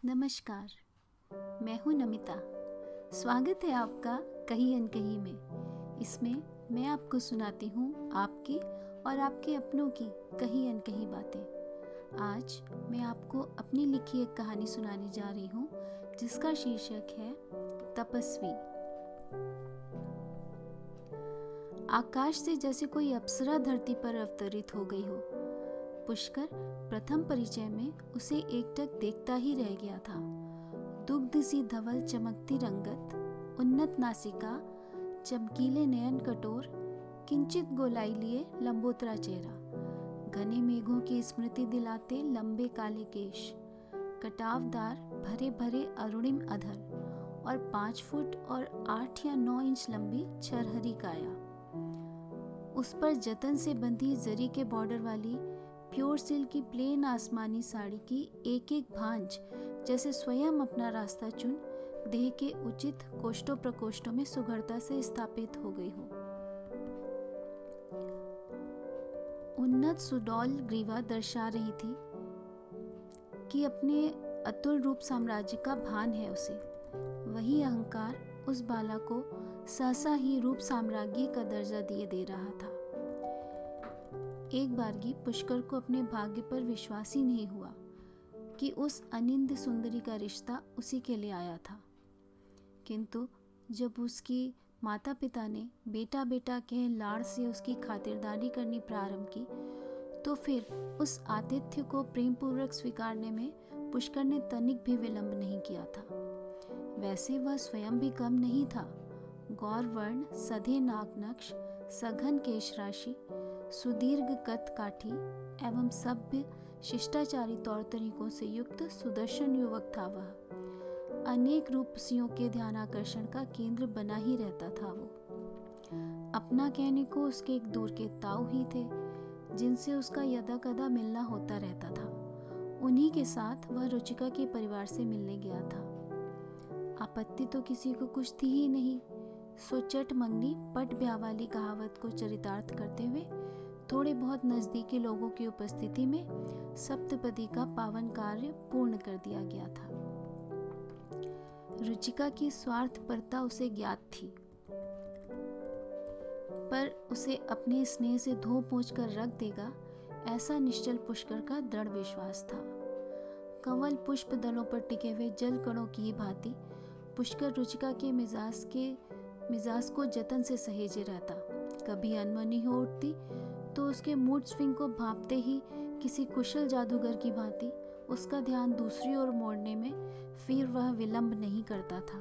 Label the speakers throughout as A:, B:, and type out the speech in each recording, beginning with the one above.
A: नमस्कार, मैं हूँ नमिता। स्वागत है आपका कहीं अनकहीं में। इसमें मैं आपको सुनाती हूँ आपकी और आपके अपनों की कहीं अनकहीं बातें। आज मैं आपको अपनी लिखी एक कहानी सुनाने जा रही हूँ जिसका शीर्षक है तपस्वी। आकाश से जैसे कोई अप्सरा धरती पर अवतरित हो गई हो। पुष्कर प्रथम परिचय में उसे एकटक देखता ही रह गया था। दुग्ध सी धवल चमकती रंगत, उन्नत नासिका, चमकीले नयन कटोर, किंचित गोलाई लिए लंबोतरा चेहरा, घने मेघों की स्मृति दिलाते लंबे काले केश, कटावदार भरे भरे अरुणिम अधर और 5 फुट और 8 या 9 इंच लंबी छरहरी काया। उस पर जतन से बंधी जरी के बॉर्डर वाली प्योर सिल्क की प्लेन आसमानी साड़ी की एक एक भांज जैसे स्वयं अपना रास्ता चुन देह के उचित कोष्ठों प्रकोष्ठों में सुघड़ता से स्थापित हो गई हो। उन्नत सुडौल ग्रीवा दर्शा रही थी कि अपने अतुल रूप साम्राज्य का भान है उसे। वही अहंकार उस बाला को सहसा ही रूप साम्राज्ञी का दर्जा दिए दे रहा था। एक बारगी पुष्कर को अपने भाग्य पर विश्वास ही नहीं हुआ कि उस अनिंद सुंदरी का रिश्ता उसी के लिए आया था। किंतु जब उसकी माता पिता ने बेटा बेटा कह लाड़ से उसकी खातिरदारी करनी प्रारंभ की, तो फिर उस आतिथ्य को प्रेम पूर्वक स्वीकारने में पुष्कर ने तनिक भी विलंब नहीं किया था। वैसे वह स्वयं भी कम नहीं था। गौर वर्ण, सधे नाक नक्श, सघन केश राशि, सुदीर्घ कद काठी एवं सभ्य शिष्टाचारी तौर तरीकों से युक्त सुदर्शन युवक था वह। अनेक रूपसियों के ध्यान आकर्षण का केंद्र बना ही रहता था वो। अपना कहने को उसके एक दूर के ताऊ ही थे जिनसे उसका यदा कदा मिलना होता रहता था। उन्हीं के साथ वह रुचिका के परिवार से मिलने गया था। आपत्ति तो किसी को कुछ थी ही नहीं। सो चट मंगनी पट ब्याह वाली कहावत को चरितार्थ करते हुए थोड़े बहुत नजदीकी लोगों की उपस्थिति में सप्तपदी का पावन कार्य पूर्ण कर दिया गया था। रुचिका की स्वार्थपरता उसे ज्ञात थी, पर उसे अपने स्नेह से धो पोंछ कर रख देगा ऐसा निश्चल पुष्कर का दृढ़ विश्वास था। कंवल पुष्प दलों पर टिके हुए जल कणों की भांति पुष्कर रुचिका के मिजाज को जतन से सहेजे रहता। कभी अनमनी हो उठती तो उसके मूड स्विंग को भांपते ही किसी कुशल जादूगर की भांति उसका ध्यान दूसरी ओर मोड़ने में फिर वह विलंब नहीं करता था।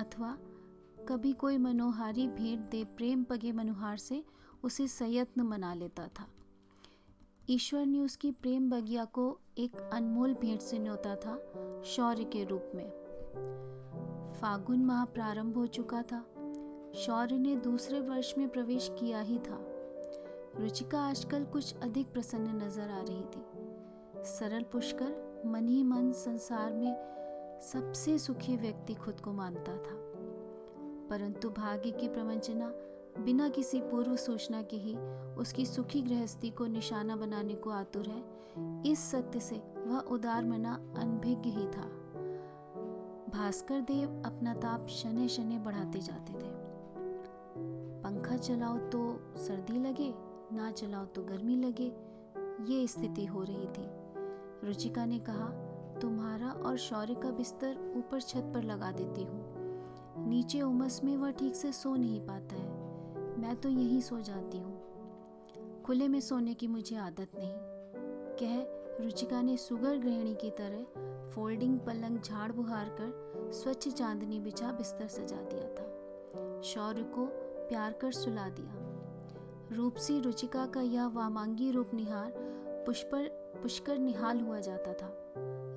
A: अथवा कभी कोई मनोहारी भेंट दे प्रेम पगे मनुहार से उसे सयत्न मना लेता था। ईश्वर ने उसकी प्रेम बगिया को एक अनमोल भेंट से न्योता था, शौर्य के रूप में। फागुन माह प्रारंभ हो चुका था। शौर्य ने दूसरे वर्ष में प्रवेश किया ही था। रुचिका आजकल कुछ अधिक प्रसन्न नजर आ रही थी। सरल पुष्कर मन ही मन संसार में सबसे सुखी व्यक्ति खुद को मानता था, परंतु भाग्य की प्रवंचना बिना किसी पूर्व सूचना के ही उसकी सुखी गृहस्थी को निशाना बनाने को आतुर है। इस सत्य से वह उदार मना अनभिज्ञ ही था। भास्कर देव अपना ताप शनै शनै बढ़ाते जाते थे। पंखा चलाओ तो सर्दी लगे, ना चलाओ तो गर्मी लगे, ये स्थिति हो रही थी। रुचिका ने कहा, तुम्हारा और शौर्य का बिस्तर ऊपर छत पर लगा देती हूँ। नीचे उमस में वह ठीक से सो नहीं पाता है, मैं तो यहीं सो जाती हूँ। खुले में सोने की मुझे आदत नहीं, कह रुचिका ने सुगर गृहिणी की तरह फोल्डिंग पलंग झाड़ बुहार कर स्वच्छ चांदनी बिछा बिस्तर सजा दिया था। शौर्य को प्यार कर सुला दिया। रूपसी रुचिका का यह वामांगी रूप निहार पुष्कर निहाल हुआ जाता था।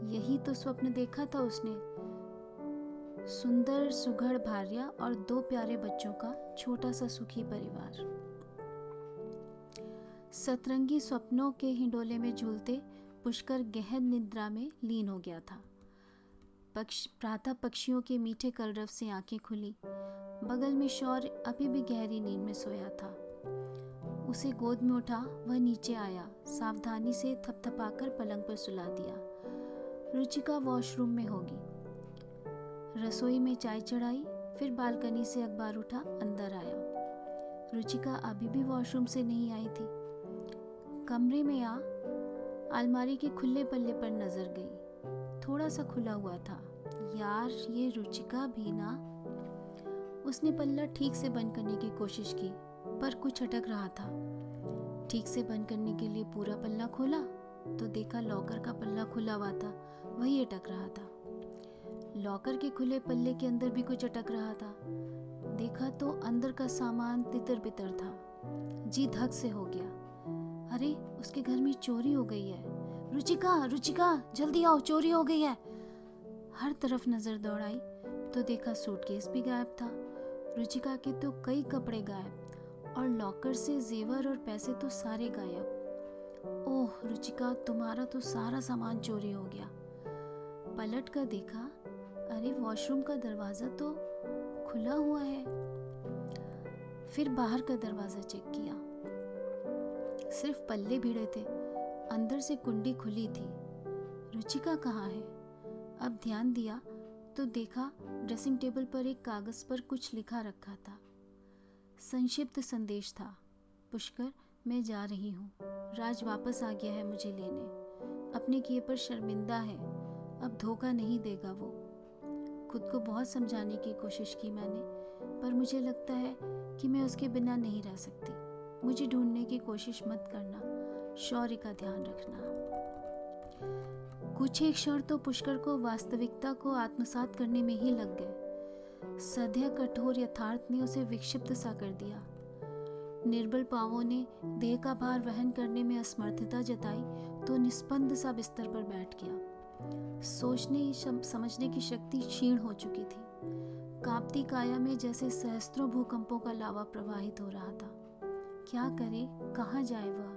A: यही तो स्वप्न देखा था उसने, सुंदर सुघड़ भार्या और 2 प्यारे बच्चों का छोटा सा सुखी परिवार। सतरंगी स्वप्नों के हिंडोले में झूलते पुष्कर गहन निद्रा में लीन हो गया था। प्रातः पक्षियों के मीठे कलरव से आंखें खुली। बगल में शौर्य अभी भी गहरी नींद में सोया था। उसे गोद में उठा वह नीचे आया, सावधानी से थपथपाकर पलंग पर सुला दिया। रुचिका वॉशरूम में होगी। रसोई में चाय चढ़ाई, फिर बालकनी से अखबार उठा अंदर आया। रुचिका अभी भी वॉशरूम से नहीं आई थी। कमरे में आ अलमारी के खुले पल्ले पर नजर गई। थोड़ा सा खुला हुआ था। यार, ये रुचिका भी ना। उसने पल्ला ठीक से बंद करने की कोशिश की, पर कुछ अटक रहा था। ठीक से बंद करने के लिए पूरा पल्ला खोला तो देखा लॉकर का पल्ला खुला हुआ था, वही अटक रहा था। लॉकर के खुले पल्ले के अंदर भी कुछ अटक रहा था। देखा तो अंदर का सामान तितर बितर था। जी धक से हो गया। अरे, उसके घर में चोरी हो गई है। रुचिका, रुचिका, जल्दी आओ, चोरी हो गई है। हर तरफ नजर दौड़ाई तो देखा सूटकेस भी गायब था। रुचिका के तो कई कपड़े गायब और लॉकर से जेवर और पैसे तो सारे गायब। ओह रुचिका, तुम्हारा तो सारा सामान चोरी हो गया। पलट कर देखा, अरे वॉशरूम का दरवाजा तो खुला हुआ है। फिर बाहर का दरवाजा चेक किया, सिर्फ पल्ले भिड़े थे, अंदर से कुंडी खुली थी। रुचिका कहाँ है? अब ध्यान दिया तो देखा ड्रेसिंग टेबल पर एक कागज पर कुछ लिखा रखा था। संक्षिप्त संदेश था, पुष्कर, मैं जा रही हूँ। राज वापस आ गया है मुझे लेने। अपने किए पर शर्मिंदा है, अब धोखा नहीं देगा वो। खुद को बहुत समझाने की कोशिश की मैंने, पर मुझे लगता है कि मैं उसके बिना नहीं रह सकती। मुझे ढूंढने की कोशिश मत करना, शौर्य का ध्यान रखना। कुछ एक क्षण तो पुष्कर को वास्तविकता को आत्मसात करने में ही लग गए। सदैव कठोर यथार्थ ने उसे विक्षिप्त सा कर दिया। निर्बल पांवों ने देह का भार वहन करने में असमर्थता जताई तो निस्पंद सा बिस्तर पर बैठ गया। सोचने समझने की शक्ति क्षीण हो चुकी थी। कांपती काया में जैसे सहस्त्रों भूकंपों का लावा प्रवाहित हो रहा था। क्या करे, कहाँ जाए वह?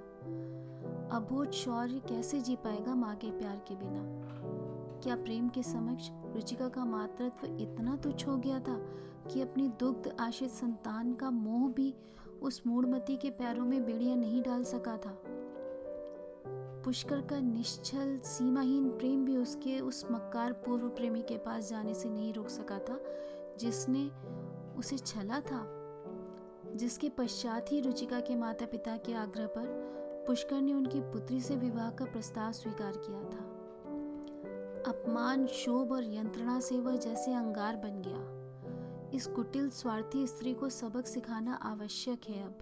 A: अबोध शौर्य कैसे जी पाएगा माँ के प्यार के बिना? क्या प्रेम के समक्ष रुचिका का मातृत्व इतना तुच्छ हो गया था कि अपनी दुग्ध आश्रित संतान का मोह भी उस मूढ़मती के पैरों में बेड़ियां नहीं डाल सका था? पुष्कर का निश्चल सीमाहीन प्रेम भी उसके उस मक्कार पूर्व प्रेमी के पास जाने से नहीं रोक सका था, जिसने उसे छला था, जिसके पश्चात ही रुचिका के माता पिता के आग्रह पर पुष्कर ने उनकी पुत्री से विवाह का प्रस्ताव स्वीकार किया था। अपमान, क्षोभ और यंत्रणा से वह जैसे अंगार बन गया। इस कुटिल स्वार्थी स्त्री को सबक सिखाना आवश्यक है। अब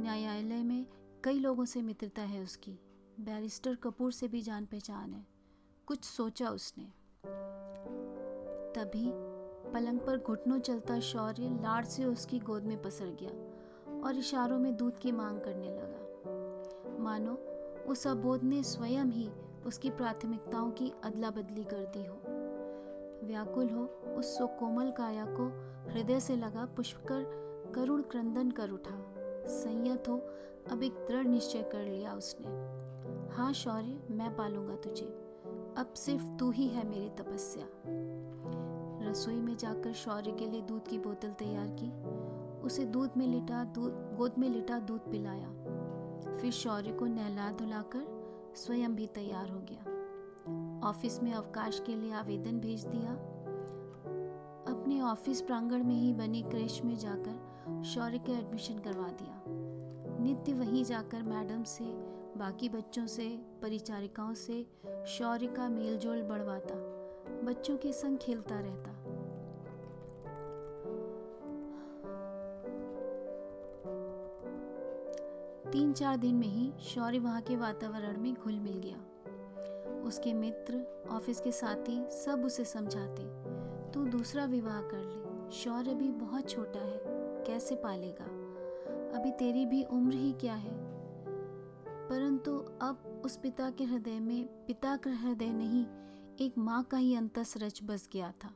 A: न्यायालय में कई लोगों से मित्रता है उसकी, बैरिस्टर कपूर से भी जान पहचान है। कुछ सोचा उसने। तभी पलंग पर घुटनों चलता शौर्य लाड़ से उसकी गोद में पसर गया और इशारों में दूध की मांग करने लगा, मानो उस अबोध ने स्वयं ही उसकी प्राथमिकताओं की अदला बदली कर दी हो। व्याकुल हो उस सुकोमल काया को हृदय से लगा पुष्कर करुण क्रंदन कर उठा। संयत हो अब एक दृढ़ निश्चय कर लिया उसने। हाँ शौर्य, मैं पालूंगा तुझे, अब सिर्फ तू ही है मेरी तपस्या। रसोई में जाकर शौर्य के लिए दूध की बोतल तैयार की, उसे गोद में लिटा दूध पिलाया। फिर शौर्य को नहला धुलाकर स्वयं भी तैयार हो गया। ऑफिस में अवकाश के लिए आवेदन भेज दिया। अपने ऑफिस प्रांगण में ही बनी क्रेश में जाकर शौर्य का एडमिशन करवा दिया। नित्य वहीं जाकर मैडम से, बाकी बच्चों से, परिचारिकाओं से शौर्य का मेलजोल बढ़वाता, बच्चों के संग खेलता रहता। तीन चार दिन में ही शौर्य वहाँ के वातावरण में घुल मिल गया। उसके मित्र, ऑफिस के साथी सब उसे समझाते, तू दूसरा विवाह कर ले, शौर्य भी बहुत छोटा है, कैसे पालेगा, अभी तेरी भी उम्र ही क्या है। परंतु अब उस पिता के हृदय में पिता का हृदय नहीं, एक माँ का ही अंतस रच बस गया था।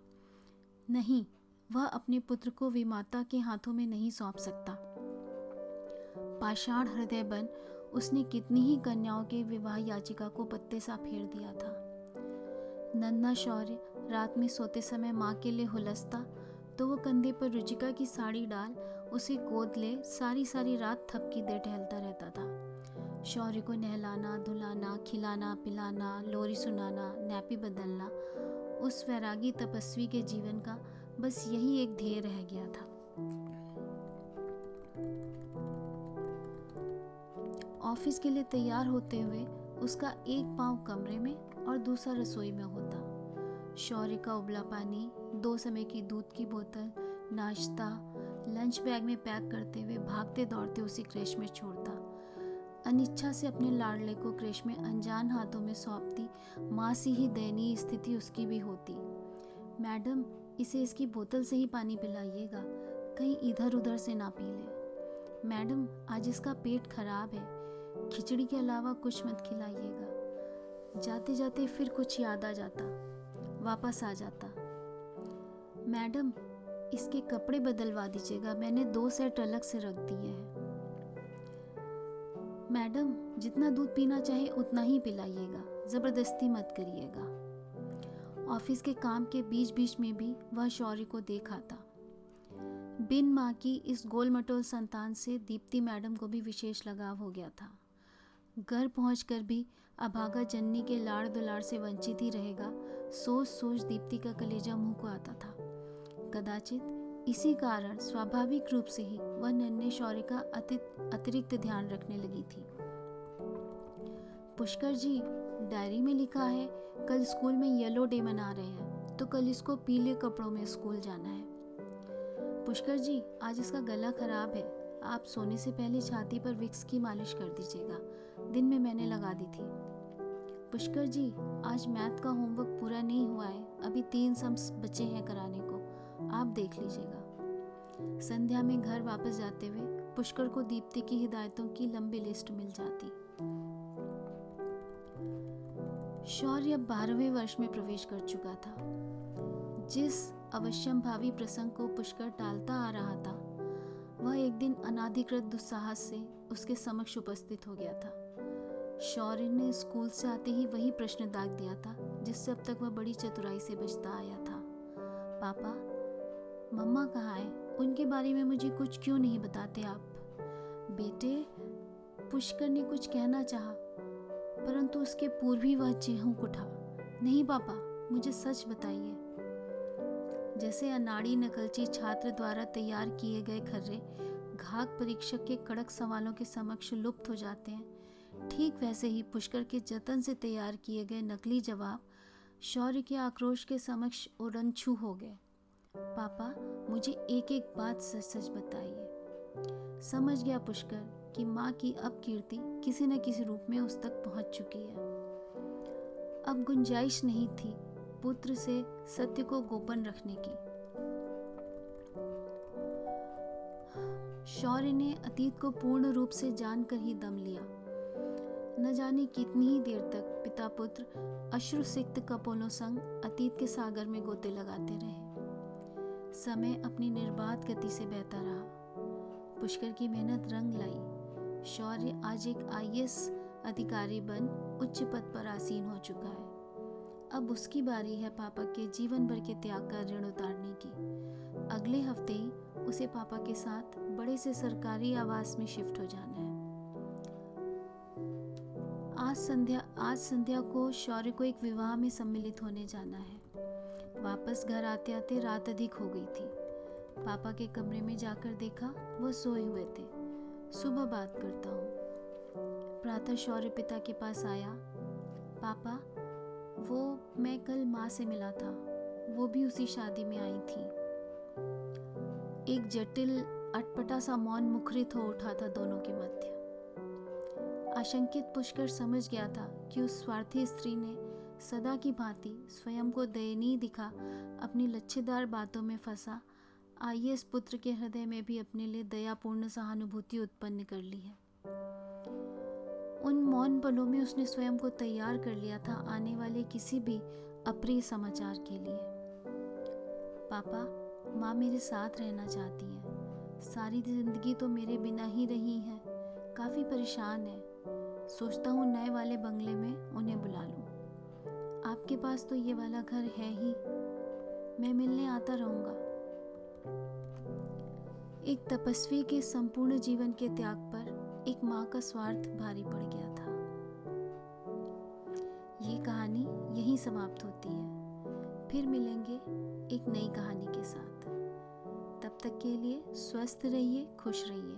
A: नहीं, वह अपने पुत्र को विमाता के हाथों में नहीं सौंप सकता। पाषाण हृदय बन उसने कितनी ही कन्याओं के विवाह याचिका को पत्ते सा फेर दिया था। नन्हा शौर्य रात में सोते समय माँ के लिए हुलसता तो वो कंधे पर रुचिका की साड़ी डाल उसे गोद ले सारी सारी रात थपकी दे टहलता रहता था। शौर्य को नहलाना धुलाना, खिलाना पिलाना, लोरी सुनाना, नैपी बदलना उस वैरागी तपस्वी के जीवन का बस यही एक ध्येय रह गया था। ऑफिस के लिए तैयार होते हुए उसका एक पाँव कमरे में और दूसरा रसोई में होता। शौर्य का उबला पानी, 2 समय की दूध की बोतल, नाश्ता लंच बैग में पैक करते हुए भागते दौड़ते उसी क्रेश में छोड़ता। अनिच्छा से अपने लाडले को क्रेश में अनजान हाथों में सौंपती माँ सी ही दयनीय स्थिति उसकी भी होती। मैडम, इसे इसकी बोतल से ही पानी पिलाइएगा, कहीं इधर उधर से ना पी ले। मैडम, आज इसका पेट खराब है, खिचड़ी के अलावा कुछ मत खिलाइएगा। जाते जाते फिर कुछ याद आ जाता, वापस आ जाता। मैडम, इसके कपड़े बदलवा दीजिएगा, मैंने 2 सेट अलग से रख दिए हैं। मैडम, जितना दूध पीना चाहे उतना ही पिलाइएगा, जबरदस्ती मत करिएगा। ऑफिस के काम के बीच बीच में भी वह शौर्य को देख आता। बिन माँ की इस गोल मटोल संतान से दीप्ति मैडम को भी विशेष लगाव हो गया था। घर पहुंचकर भी अभागा जननी के लाड़ दुलार से वंचित ही रहेगा, सोच सोच दीप्ति का कलेजा मुंह को आता था। कदाचित इसी कारण स्वाभाविक रूप से ही वह नन्हे शौर्य का अतिरिक्त ध्यान रखने लगी थी। पुष्कर जी, डायरी में लिखा है कल स्कूल में येलो डे मना रहे हैं, तो कल इसको पीले कपड़ों में स्कूल जाना है। पुष्कर जी, आज इसका गला खराब है, आप सोने से पहले छाती पर विक्स की मालिश कर दीजिएगा, दिन में मैंने लगा दी थी। पुष्कर जी, आज मैथ का होमवर्क पूरा नहीं हुआ है, अभी 3 सम्स बचे हैं कराने को, आप देख लीजिएगा। संध्या में घर वापस जाते हुए पुष्कर को दीप्ति की हिदायतों की लंबी लिस्ट मिल जाती। शौर्य अब 12वें वर्ष में प्रवेश कर चुका था। जिस अवश्यंभावी प्रसंग को पुष्कर टालता आ रहा था, वह एक दिन अनाधिकृत दुस्साहस से उसके समक्ष उपस्थित हो गया था। शौर्य ने स्कूल से आते ही वही प्रश्न दाग दिया था जिससे अब तक वह बड़ी चतुराई से बचता आया था। पापा, मम्मा कहाँ है? उनके बारे में मुझे कुछ क्यों नहीं बताते आप? बेटे, पुष्कर ने कुछ कहना चाहा, परंतु उसके पूर्व ही वह चीखूं उठा। नहीं पापा, मुझे सच बताइए। जैसे अनाड़ी नकलची छात्र द्वारा तैयार किए गए खर्रे घाक परीक्षक के कड़क सवालों के समक्ष लुप्त हो जाते हैं, ठीक वैसे ही पुष्कर के जतन से तैयार किए गए नकली जवाब शौर्य के आक्रोश के समक्ष उड़नछू हो गए। पापा, मुझे एक एक बात सच सच बताइए। समझ गया पुष्कर कि माँ की अब कीर्ति किसी न किसी रूप में उस तक पहुंच चुकी है। अब गुंजाइश नहीं थी पुत्र से सत्य को गोपन रखने की। शौर्य ने अतीत को पूर्ण रूप से जानकर ही दम लिया। न जाने कितनी ही देर तक पिता पुत्र अश्रुसिक्त कपोलों संग अतीत के सागर में गोते लगाते रहे। समय अपनी निर्बाध गति से बहता रहा। पुष्कर की मेहनत रंग लाई। शौर्य आज एक IAS अधिकारी बन उच्च पद पर आसीन हो चुका है। अब उसकी बारी है पापा के जीवन भर के त्याग का ऋण उतारने की। अगले हफ्ते ही उसे पापा के साथ बड़े से सरकारी आवास में शिफ्ट हो जाना है। आज संध्या को शौर्य को एक विवाह में सम्मिलित होने जाना है। वापस घर आते आते रात अधिक हो गई थी। पापा के कमरे में जाकर देखा, वह सोए हुए थे। सुबह बात करता हूँ। प्रातः शौर्य पिता के पास आया। पापा, वो मैं कल माँ से मिला था, वो भी उसी शादी में आई थी। एक जटिल अटपटा सा मौन मुखरित हो उठा था दोनों के मध्य। आशंकित पुष्कर समझ गया था कि उस स्वार्थी स्त्री ने सदा की भांति स्वयं को दयनीय दिखा अपनी लच्छेदार बातों में फंसा IAS पुत्र के हृदय में भी अपने लिए दयापूर्ण सहानुभूति उत्पन्न कर ली है। उन मौन पलों में उसने स्वयं को तैयार कर लिया था आने वाले किसी भी अप्रिय समाचार के लिए। पापा, माँ मेरे साथ रहना चाहती है। सारी जिंदगी तो मेरे बिना ही रही है, काफी परेशान है। सोचता हूँ नए वाले बंगले में उन्हें बुला लूं। आपके पास तो ये वाला घर है ही, मैं मिलने आता रहूंगा। एक तपस्वी के संपूर्ण जीवन के त्याग पर एक माँ का स्वार्थ भारी पड़ गया था। ये कहानी यहीं समाप्त होती है। फिर मिलेंगे एक नई कहानी के साथ। तब तक के लिए स्वस्थ रहिए, खुश रहिए।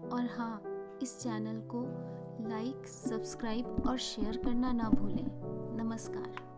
A: और हाँ, इस चैनल को लाइक, सब्सक्राइब और शेयर करना ना भूलें। नमस्कार।